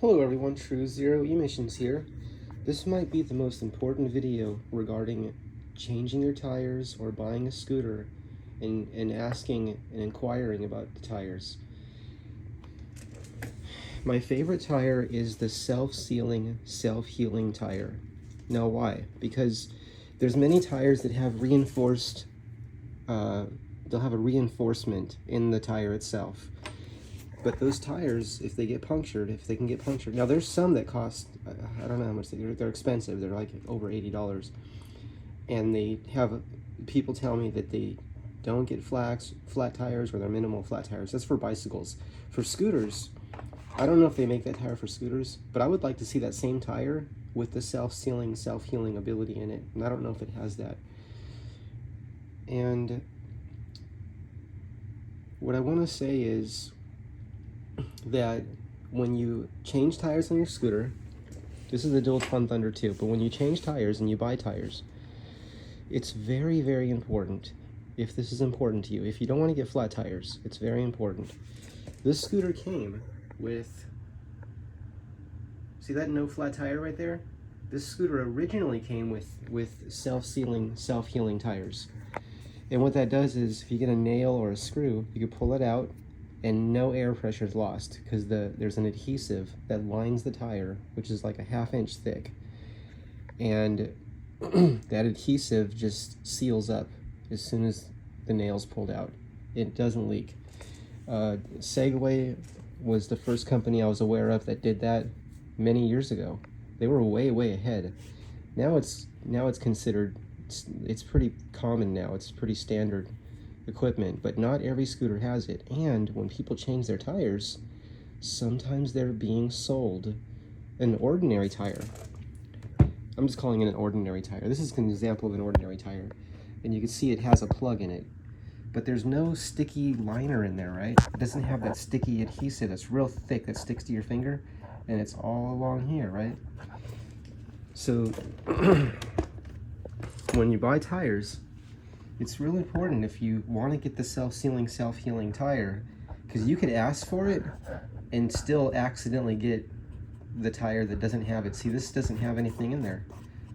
Hello everyone, True Zero Emissions here. This might be the most important video regarding changing your tires or buying a scooter and asking and inquiring about the tires. My favorite tire is the self-sealing, self-healing tire. Now why? Because there's many tires that have reinforced, they'll have a reinforcement in the tire itself. But those tires, if they get punctured, now there's some that cost, I don't know how much, they're expensive, they're like over $80. And they have, people tell me that they don't get flat tires or they're minimal flat tires. That's for bicycles. For scooters, I don't know if they make that tire for scooters, but I would like to see that same tire with the self-sealing, self-healing ability in it. And I don't know if it has that. And what I want to say is that when you change tires on your scooter, this is the Dual Twin Thunder 2, but when you change tires and you buy tires, it's very, very important. If this is important to you, if you don't want to get flat tires, it's very important. This scooter came with, see that no flat tire right there? This scooter originally came with self-sealing, self-healing tires. And what that does is if you get a nail or a screw, you can pull it out and no air pressure is lost because there's an adhesive that lines the tire, which is like a ½ inch thick. And that adhesive just seals up as soon as the nail's pulled out. It doesn't leak. Segway was the first company I was aware of that did that many years ago. They were way, way ahead. Now it's considered, it's pretty common now. It's pretty standard equipment, but not every scooter has it. And when people change their tires, sometimes they're being sold an ordinary tire. I'm just calling it an ordinary tire. This is an example of an ordinary tire, and you can see it has a plug in it, but there's no sticky liner in there, right? It doesn't have that sticky adhesive that's real thick that sticks to your finger, and it's all along here, right? So when you buy tires, it's really important if you want to get the self-sealing, self-healing tire, because you could ask for it and still accidentally get the tire that doesn't have it. See, this doesn't have anything in there.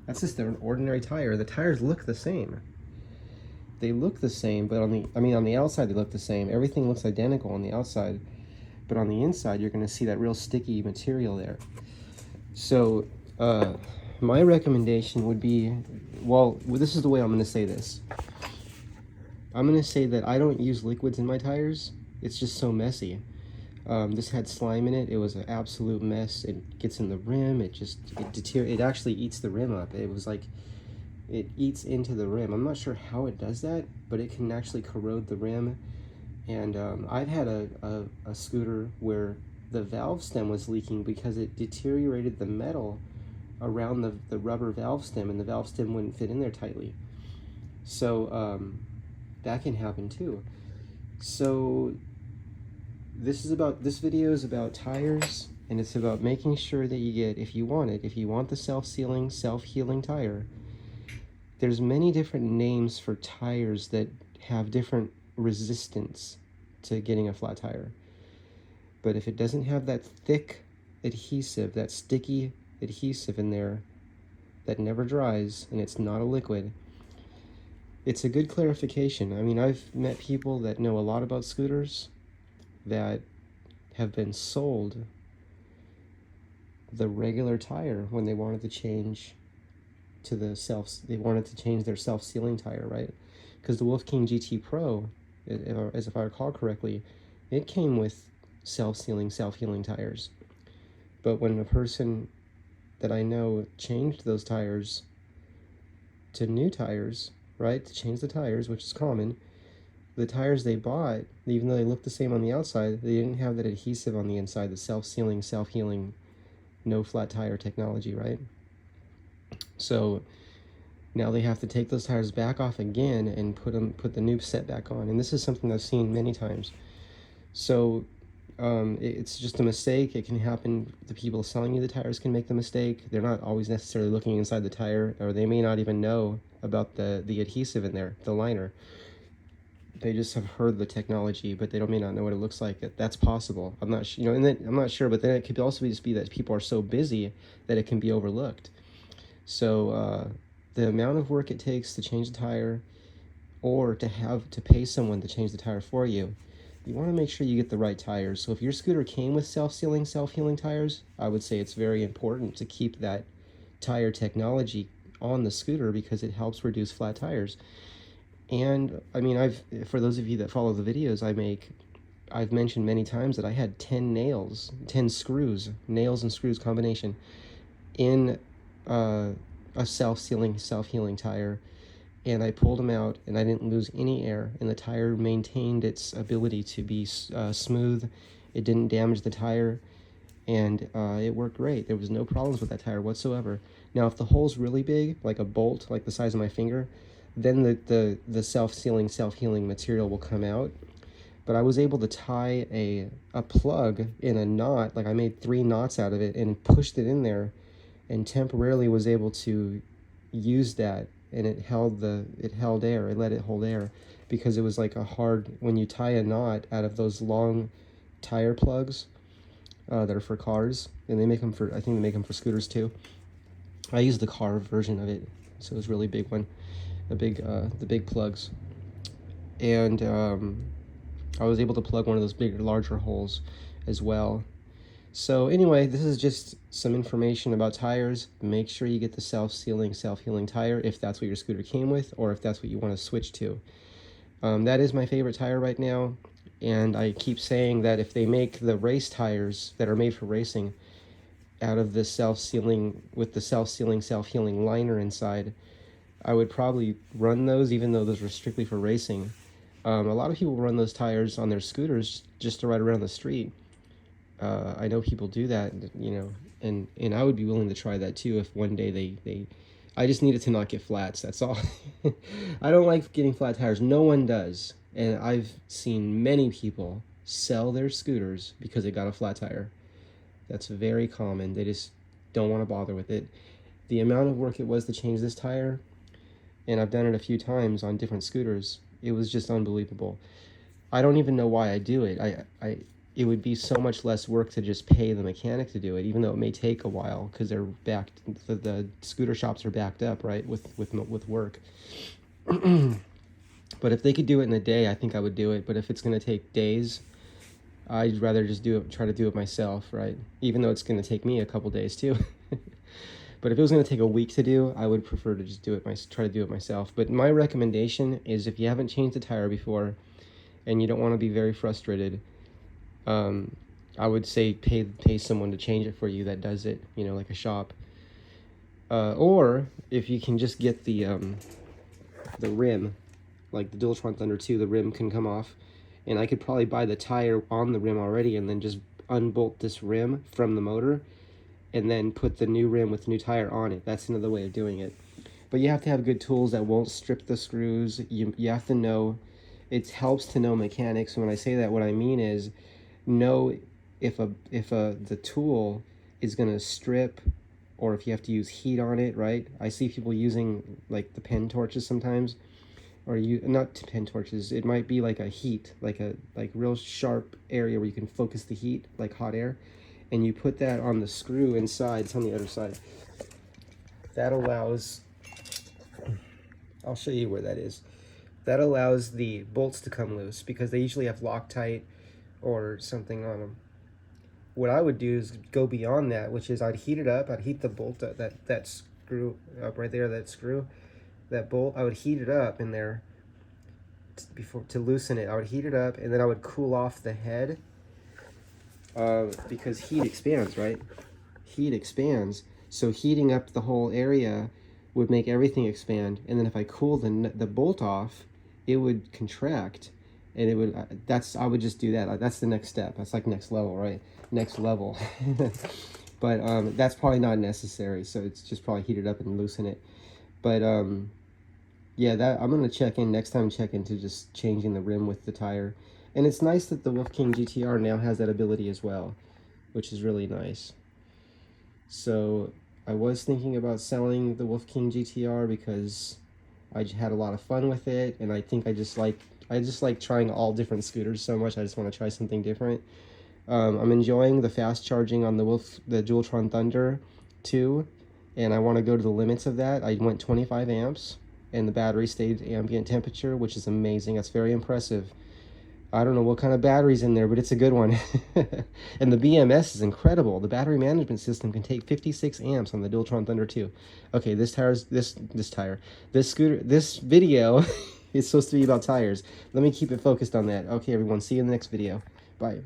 That's just an ordinary tire. The tires look the same. They look the same, but on the outside they look the same. Everything looks identical on the outside, but on the inside you're going to see that real sticky material there. So my recommendation would be, well, this is the way I'm going to say this. I'm going to say that I don't use liquids in my tires. It's just so messy. This had slime in it. It was an absolute mess. It gets in the rim. It actually eats the rim up. It was like, it eats into the rim. I'm not sure how it does that, but it can actually corrode the rim. And I've had a scooter where the valve stem was leaking because it deteriorated the metal around the rubber valve stem, and the valve stem wouldn't fit in there tightly. So that can happen too. So this video is about tires, and it's about making sure that you get, if you want the self-sealing, self-healing tire, there's many different names for tires that have different resistance to getting a flat tire. But if it doesn't have that thick adhesive, that sticky adhesive in there that never dries, and it's not a liquid, it's a good clarification. I mean, I've met people that know a lot about scooters that have been sold the regular tire when they wanted to change to their self-sealing tire, right? Because the Wolf King GT Pro, as if I recall correctly, it came with self-sealing, self-healing tires. But when a person that I know changed those tires to new tires, right, to change the tires, which is common, the tires they bought, even though they looked the same on the outside, they didn't have that adhesive on the inside, the self-sealing, self-healing, no flat tire technology, right? So now they have to take those tires back off again and put the new set back on. And this is something I've seen many times. So it's just a mistake. It can happen. The people selling you the tires can make the mistake. They're not always necessarily looking inside the tire, or they may not even know about the adhesive in there, the liner. they just have heard the technology, but they may not know what it looks like. That's possible. I'm not you know, and then I'm not sure, but then it could also just be that people are so busy that it can be overlooked. So the amount of work it takes to change the tire, or to pay someone to change the tire for you, you want to make sure you get the right tires. So if your scooter came with self-sealing, self-healing tires, I would say it's very important to keep that tire technology on the scooter because it helps reduce flat tires. And I mean, for those of you that follow the videos I make, I've mentioned many times that I had 10 screws, nails and screws combination in a self-sealing, self-healing tire, and I pulled them out and I didn't lose any air, and the tire maintained its ability to be smooth. It didn't damage the tire, and it worked great. There was no problems with that tire whatsoever. Now, if the hole's really big, like a bolt, like the size of my finger, then the self-sealing, self-healing material will come out. But I was able to tie a plug in a knot, like I made 3 knots out of it and pushed it in there, and temporarily was able to use that, and it held air. It let it hold air, because it was like when you tie a knot out of those long tire plugs that are for cars, and I think they make them for scooters too. I used the car version of it, so it was a really big one, the big plugs, and I was able to plug one of those larger holes as well. So anyway, this is just some information about tires. Make sure you get the self-sealing, self-healing tire if that's what your scooter came with, or if that's what you want to switch to. That is my favorite tire right now, and I keep saying that if they make the race tires that are made for racing out of the self-sealing, with the self-sealing, self-healing liner inside, I would probably run those, even though those are strictly for racing. A lot of people run those tires on their scooters just to ride around the street. I know people do that, you know, and I would be willing to try that too if one day I just needed to not get flats, that's all. I don't like getting flat tires. No one does. And I've seen many people sell their scooters because they got a flat tire. That's very common. They just don't want to bother with it. The amount of work it was to change this tire, and I've done it a few times on different scooters, it was just unbelievable. I don't even know why I do it. It would be so much less work to just pay the mechanic to do it, even though it may take a while because they're backed. The scooter shops are backed up, right, with work. But if they could do it in a day, I think I would do it. But if it's going to take days, I'd rather just try to do it myself, right? Even though it's going to take me a couple days too. But if it was going to take a week to do, I would prefer to just try to do it myself. But my recommendation is, if you haven't changed the tire before and you don't want to be very frustrated, I would say pay someone to change it for you that does it, you know, like a shop. Or if you can just get the rim, like the Dualtron Thunder 2, the rim can come off, and I could probably buy the tire on the rim already and then just unbolt this rim from the motor and then put the new rim with the new tire on it. That's another way of doing it. But you have to have good tools that won't strip the screws. You have to know, it helps to know mechanics. When I say that, what I mean is know if the tool is going to strip, or if you have to use heat on it, right? I see people using like the pen torches sometimes, or not pen torches. It might be like a heat, like real sharp area where you can focus the heat, like hot air, and you put that on the screw inside. It's on the other side. That allows, I'll show you where that is. That allows the bolts to come loose because they usually have Loctite or something on them. What I would do is go beyond that, which is I'd heat it up. I'd heat the bolt, that screw up right there, that bolt. I would heat it up in there to loosen it. I would heat it up, and then I would cool off the head because heat expands, right? Heat expands. So heating up the whole area would make everything expand, and then if I cool the bolt off, it would contract, and it would. I would just do that. That's the next step. That's like next level, right? Next level. But that's probably not necessary. So it's just probably heat it up and loosen it. But yeah, I'm gonna check in next time. Check into just changing the rim with the tire, and it's nice that the Wolf King GTR now has that ability as well, which is really nice. So I was thinking about selling the Wolf King GTR because I had a lot of fun with it, and I think I just like I just like trying all different scooters so much. I just want to try something different. I'm enjoying the fast charging on the Dualtron Thunder 2, and I want to go to the limits of that. I went 25 amps, and the battery stayed ambient temperature, which is amazing. That's very impressive. I don't know what kind of battery's in there, but it's a good one. And the BMS is incredible. The battery management system can take 56 amps on the Dualtron Thunder 2. Okay, this video is supposed to be about tires. Let me keep it focused on that. Okay, everyone, see you in the next video. Bye.